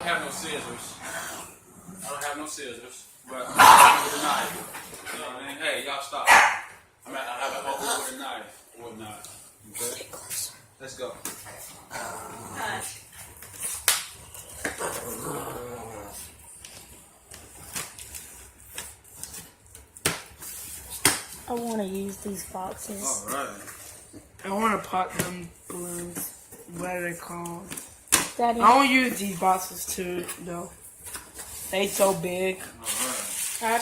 I have no scissors. I don't have no scissors, but I'm with a knife. You know what I mean? Hey, y'all stop. I have a hoe with a knife or whatnot. Okay? Let's go. I want to use these boxes. All right. I want to pop them balloons. What are they called? Daddy, I want to use these boxes too, though. They so big. All right. I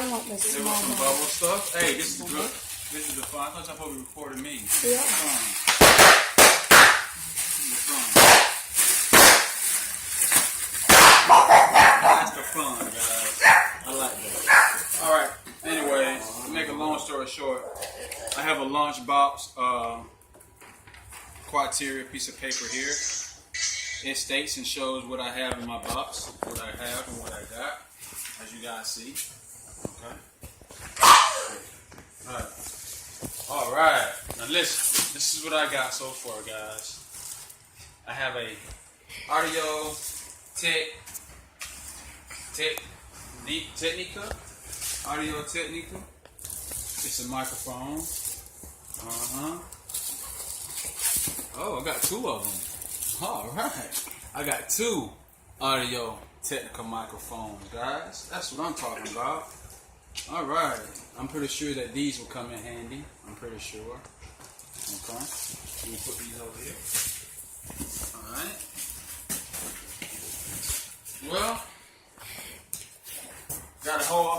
want the There small was some one. bubble stuff. Hey, this is good. This is the fun. I thought y'all probably recorded me. Yeah. That's the fun, guys. I like that. All right. Anyways, to make a long story short, I have a lunchbox criteria piece of paper here. It states and shows what I have in my box, what I have and what I got, as you guys see. Okay. All right. Now listen. This is what I got so far, guys. I have a Audio Technica. Audio Technica. It's a microphone. Oh, I got two of them. All right. I got two Audio Technica microphones, guys. That's what I'm talking about. All right. I'm pretty sure that these will come in handy. I'm pretty sure. Okay. Let me put these over here. All right. Well, I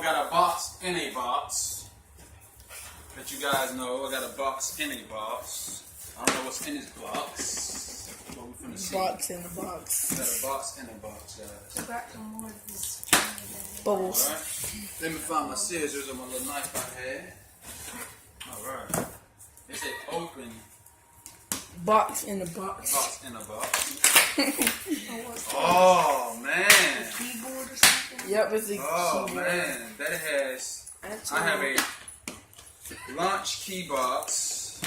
got a box in a box. That you guys know, I got a box in a box. I don't know what's in this box. But we're finna see. Box in the box. I got a box in a box, guys. I got some more of this. Bubbles. All right. Let me find my scissors and my little knife I had. All right. They say open Box in the box. box in a box. Oh man. Keyboard or something? Yep, it's a Oh keyboard. man. That has. I have a launch key box.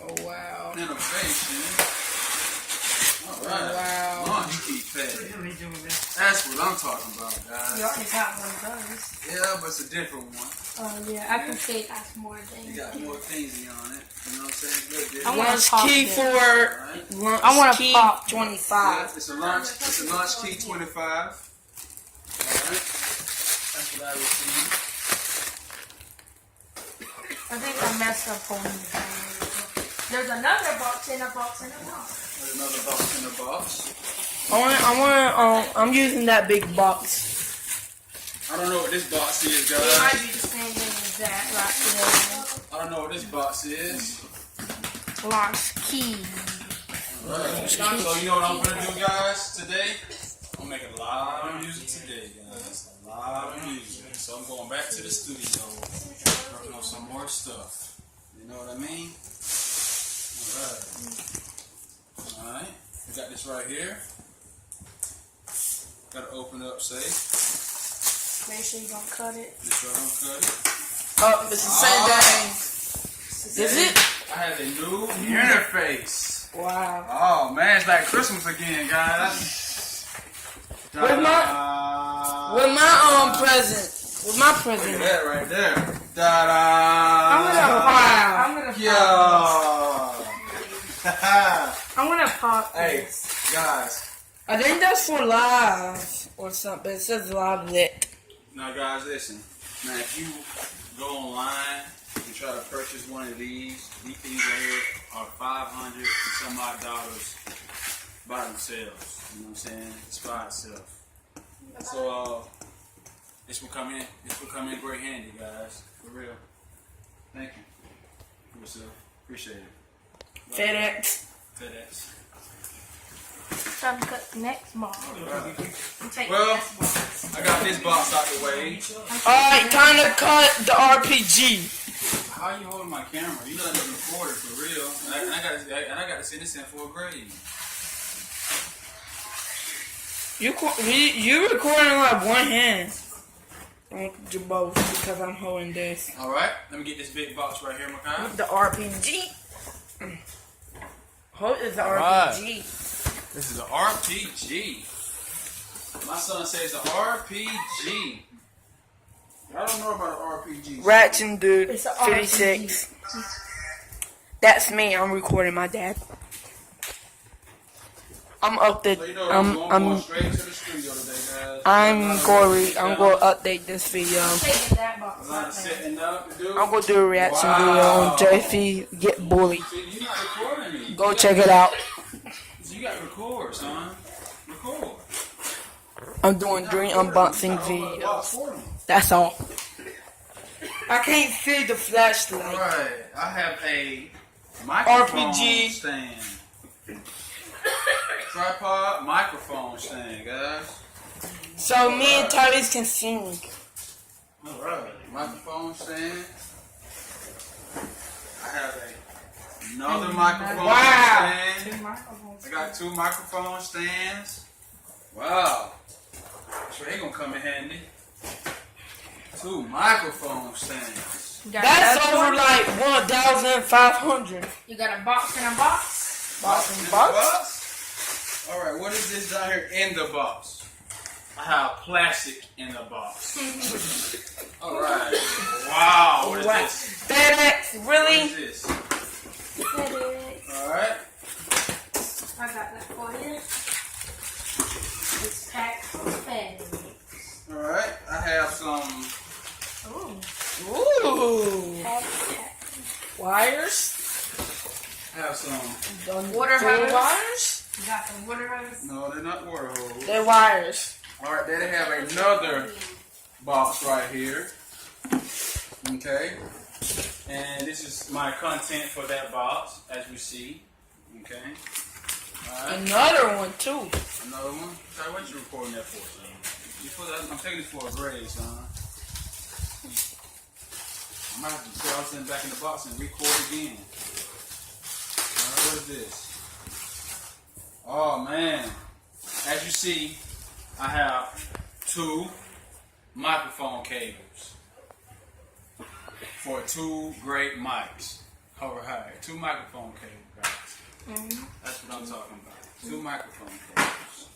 Oh wow. Innovation. All right. Wow. Launch key pad. That's what I'm talking about, guys. You already got one of those. Yeah, but it's a different one. Oh yeah, I can say that's more You things. got more thingy on it. You know what I'm saying? Good, good. I wanna Launch pop key this. for launch I want to key pop 25. It's a launch key 25. Alright. That's what I received. I think I messed up holding the camera. There's another box in a box in a box. There's another box in the box. I'm using that big box. I don't know what this box is, It might guys. be the same thing as that right I don't know what this box is. there. Launch key. Alright. So you know what I'm gonna do, guys, today? I'm making a lot of music today, guys. A lot of music. So I'm going back to the studio, working on some more stuff. You know what I mean? Alright. Alright. We got this right here. Gotta open it up safe. Make sure you don't cut it. Make sure I don't cut it. Oh, it's the same thing. Is it? I have a new interface. Wow. Oh man, it's like Christmas again, guys. With my present. With my Look at present. that right there. Da-da. I'm gonna Yeah. I'm gonna pop Hey, this. guys. I think that's for live or something. It says live lit. Now, guys, listen. Now, if you go online and try to purchase one of these things right here are $500 and some odd dollars by themselves. You know what I'm saying? It's by itself. So, this will come in. This will come in great handy, guys. For real. Thank you. For yourself. Appreciate it. FedEx. FedEx. Time to cut the next box. Alright. And take Well, the next box. I got this box out the way. Alright, time to cut the RPG. How you holding my camera? You let me record it for real. And I got to send this in for a grade. You recording like one hand. Don't do both because I'm holding this. Alright, let me get this big box right here, Makai. The RPG. Hold is the Alright. RPG. This is an RPG. My son says an RPG. I don't know about an RPG. Ratchet Dude It's a 56. That's me. I'm recording my dad. I'm up the. So you know, I'm going straight to the studio today, guys. I'm going to update this video. Taking that box I'm not right there. setting up to do. I'm going to do a reaction video on JP Get Bullied. See, you're not recording me. Go check it out. You got to record, son. Record. I'm doing dream unboxing videos. That's all. I can't see the flashlight. Alright, I have a microphone RPG. stand. Tripod microphone stand, guys. So me and Tyrese can sing. Alright, microphone stand. I have another microphone Wow. stand. Two microphones. I got 2 microphone stands. Wow. Sure, they gonna come in handy. 2 microphone stands. You got That's another over one? like 1,500. You got a box and a box. Box In and the box? Alright, what is this down here in the box? I have plastic in the box. Alright. Wow, what is this? FedEx, What really? is this? FedEx. Alright. I got that for you. It's packed for FedEx. Alright. I have some Ooh. Ooh. Packed. Wires? Water Full hose. wires? You got some water hose. no, they're not water hose. They're wires. Alright, then they have another box right here. Okay. And this is my content for that box, as we see. Okay. Alright. Another one too. Another one. Sorry, what you recording that for, son? I'm taking this for a grade, son. I might have to put everything back in the box and record again. Alright, what is this? Oh man. As you see, I have 2 microphone cables for 2 great mics. Alright, 2 microphone cables, guys. That's what I'm talking about. 2 microphone cables.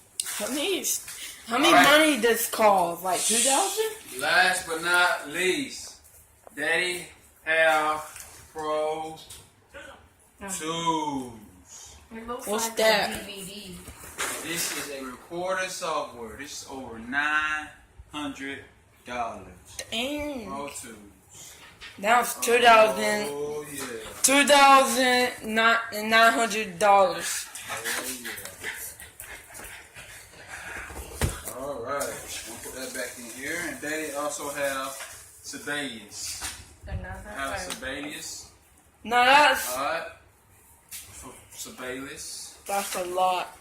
How many Alright. money does cost? Like 2,000? Last but not least, Daddy have Pro 2s. It looks What's like that? a DVD. This is a recording software. This is over $900. Dang. Pro 2s. That was 2,000. Oh yeah. $2,900. Oh yeah. All right. I'm gonna put that back in here. And Daddy also have Sibelius. Another Have phone. Sibelius. No, that's All right. For Sibelius. a lot.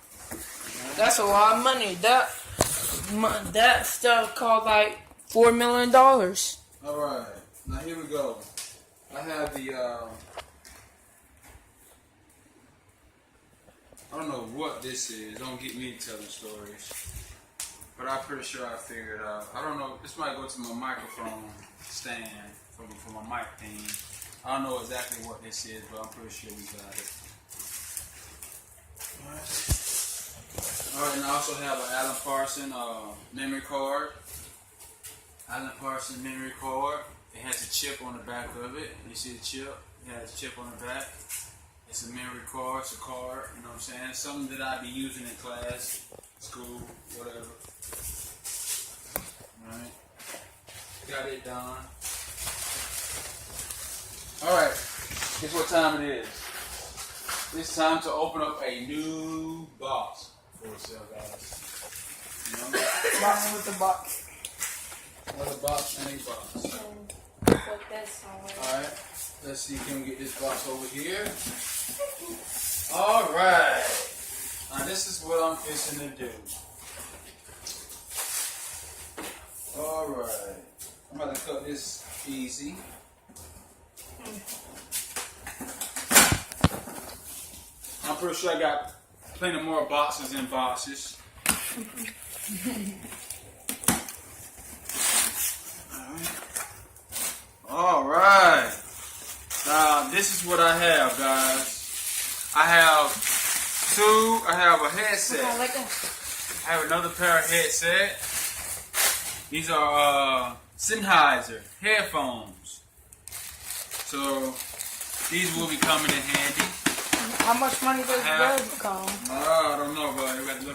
That's a lot of money. That stuff cost like $4 million. All right. Now here we go. I have the. I don't know what this is. Don't get me telling stories. But I'm pretty sure I figured it out. I don't know. This might go to my microphone stand for my mic thing. I don't know exactly what this is, but I'm pretty sure we got it. Alright, and I also have an Alan Parsons memory card. Alan Parsons memory card. It has a chip on the back of it. You see the chip? It has a chip on the back. It's a memory card. It's a card. You know what I'm saying? Something that I be using in class, school, whatever. Alright. Got it done. Alright. Guess what time it is? It's time to open up a new box for yourself, guys. You know? Box with the box. Another box and a box. Put this on. Alright. Let's see, can we get this box over here? Alright. Now this is what I'm fixing to do. Alright. I'm about to cut this easy. I'm pretty sure I got plenty more boxes and boxes. Alright. Now, this is what I have, guys. I have two, I have a headset. Okay, like that. I have another pair of headset. These are Sennheiser headphones. So these will be coming in handy. How much money does have- those cost? I don't know, but you got to look.